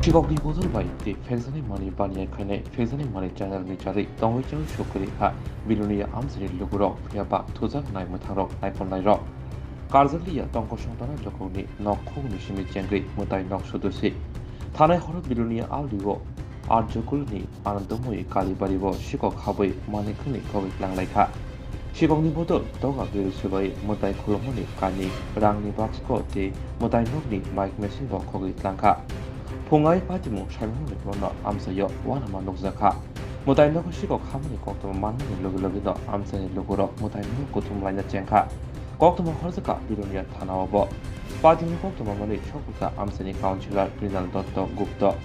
시각이 보던 바이때 펜션의 많이 바니아카네 펜션의 많이 짜나르니 짜리 덩어이짱 쇼크리하 비루니아 암스리 루구로 피아바 투작 나이무 타로 나이폰 나이로 가르젤리아 덩거숑다나 저코니 너코니 시미 쟁그리 무타이 넉수두시 타나이 허르 비루니아 알리고 아르조쿨니 아난도모이 칼리바리보 시각 하보이 마니클니 거위 랑라이카 시각니 보던 더가 비루스바이 무타이 콜로모니 까니 랑니 박스코 티 무타이 녹니 마이크 메신보 거기 랑카 Pungai Patimu Shaimu Rona Amsayo Wanama Nokzaka Mutai no Shiko Hamani Kokto Mani Lugulogino Amsani Luguro Mutai no Kutum Lina Jenka Kokto Horzaka Birunia Tanawabo Patimu Kokto Mamani Chokuka Amsani Councilor Grinal Dotto Gupto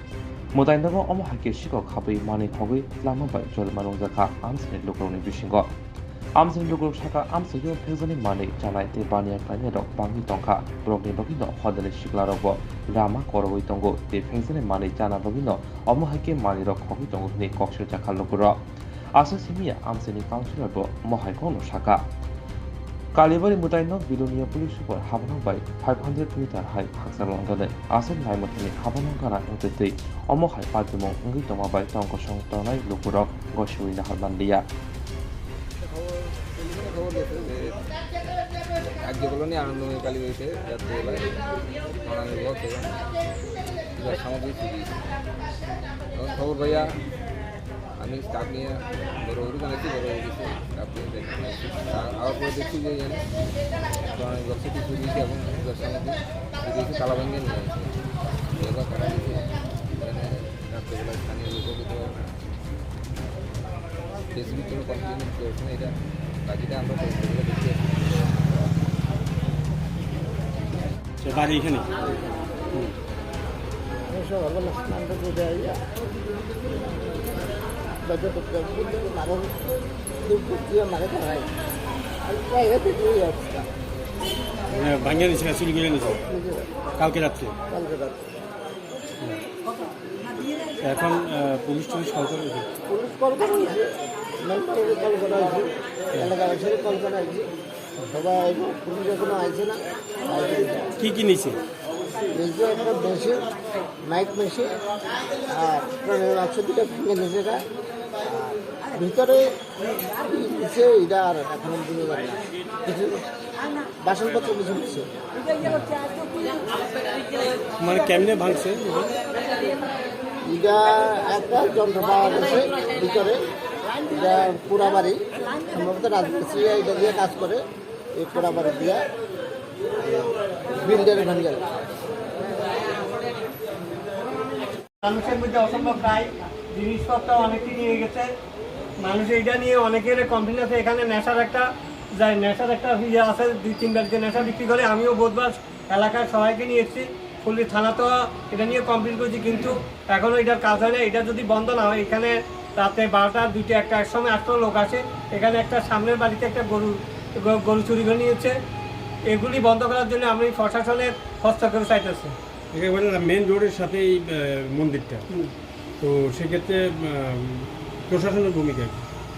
Mutai no Omahaki Shiko Kabi Mani Kogi Lama by Jolmanozaka Amsani Luguroni Bishingo Amsani Lugur Shaka Amsayo Pezani Mani Janai Tebania Planero Bangi Tonka Brogni Logino Hodel Shiklarobo Rama Koroi Tongo the Pezani Mani Jana Logino Omohaki Mani Rock Hoki Tongo Ni Kokshu Jakaloguro Asasimia Amsani Councilor Mohaikono Shaka Kalibari Mutaino Bilunia Police Super Habano by 500 meter high Haxalongane Asan Naimotini Habanongana Note Omohai Patimo Ngitoma by Tongo Shong Tonai Lugurok Goshuina Harmandia রাজ্যগুলো নিয়ে আনন্দময়ী কালী হয়েছে রাত্রিবেলায় অনানির্ভর সামগ্রিক তখন খবর ভাইয়া আমি staff নিয়ে বড় জানাচ্ছি বড় গেছি স্টাফ নিয়ে আবার পরে দেখছি যে অনানির্ভর সেটি দিয়েছি এবং সামগ্রী দিয়েছি তালা ভেঙে নিয়ে আসছে এবার তারা দিয়েছে এখানে রাত্রিবেলায় স্থানীয় লোকগীত ফেসবুক কোনো কন্টিনিউ করছে না এটা বাকিটা আমরা দেখছি বাড়ি এখানে সকালবেলা স্নানটা করে আইয়া মানুষ মারে খাই ভাঙিয়ে নিচ্ছে চুরি করে নিচ্ছে কালকে রাত্রে এখন পুলিশ টুলিশ কল করে পুলিশ কল করা হয়েছে মেম্বারের কল করা হয়েছে এলাকাবাসীর কল করা হয়েছে সবাই পুলিশ এখনো আইছে না কি কি নিচ্ছে নিচে একটা মেশিন মাইক মেশিন আর 15 টাকা ভেঙে নিচে এটা ভিতরে নিচে এটা আর এখন দিনে যাবে না কিছু বাসনপত্র কিছু নিচ্ছে মানে কেমনে ভাঙছে এটা একটা যন্ত্র পাওয়া গেছে ভিতরে এটা পোড়া বাড়ি সম্ভবত রাজমিস্ত্রি এটা দিয়ে কাজ করে এই পোড়া বাড়ি দিয়ে বিল্ডারে ভাঙে মানুষের মধ্যে অসম্ভব প্রায় জিনিসপত্র অনেকই নিয়ে গেছে মানুষ এইটা নিয়ে অনেকের কমপ্লেন আছে এখানে নেশার একটা ইয়ে আছে 2-3 বার যে নেশা বিক্রি করে আমিও বোধবার এলাকার সবাইকে নিয়ে এসেছি ফুললি থানা তো এটা নিয়ে কমপ্লেন করেছি কিন্তু এখনও এটার কাজ হয় না এটা যদি বন্ধ না হয় এখানে রাতে 12টা 2টা 1টার সময় 8টা লোক আসে এখানে একটা সামনের বাড়িতে একটা গরু চুরি করে নিয়েছে এগুলি বন্ধ করার জন্য আমি প্রশাসনের হস্তক্ষেপ চাইতেছি একেবারে মেন রোডের সাথে এই মন্দিরটা তো সেক্ষেত্রে প্রশাসনের ভূমিকা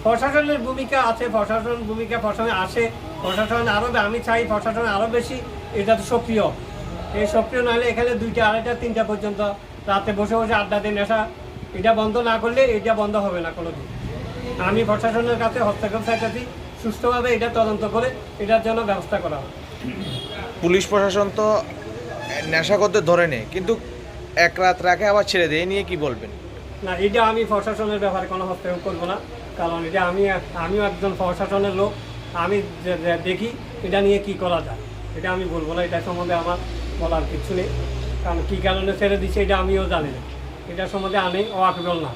প্রশাসনের ভূমিকা আছে প্রশাসন আসে প্রশাসন আরও আমি চাই প্রশাসন আরও বেশি এটা তো সক্রিয় এই সক্রিয় নাহলে এখানে 2টা 2:30 3টা পর্যন্ত রাতে বসে বসে আড্ডা দিয়ে নেশা এটা বন্ধ না করলে এটা বন্ধ হবে না কোনোদিন আমি প্রশাসনের কাছে হস্তক্ষেপ চাইতেছি সুস্থভাবে এটা তদন্ত করে এটার জন্য ব্যবস্থা করা হয় পুলিশ প্রশাসন তো নেশা করতে ধরে নেয় কিন্তু এক রাত রাখে আবার ছেড়ে দেয় নিয়ে কি বলবেন না এটা আমি প্রশাসনের ব্যাপারে কোনো হস্তক্ষেপ করবো না কারণ এটা আমিও একজন প্রশাসনের লোক আমি দেখি এটা নিয়ে কি করা যায় এটা আমি বলবো না এটা সম্বন্ধে আমার বলার কিছু নেই কারণ কী কারণে ছেড়ে দিচ্ছে এটা আমিও জানি না এটা সম্বন্ধে আমি ওয়াকিবল না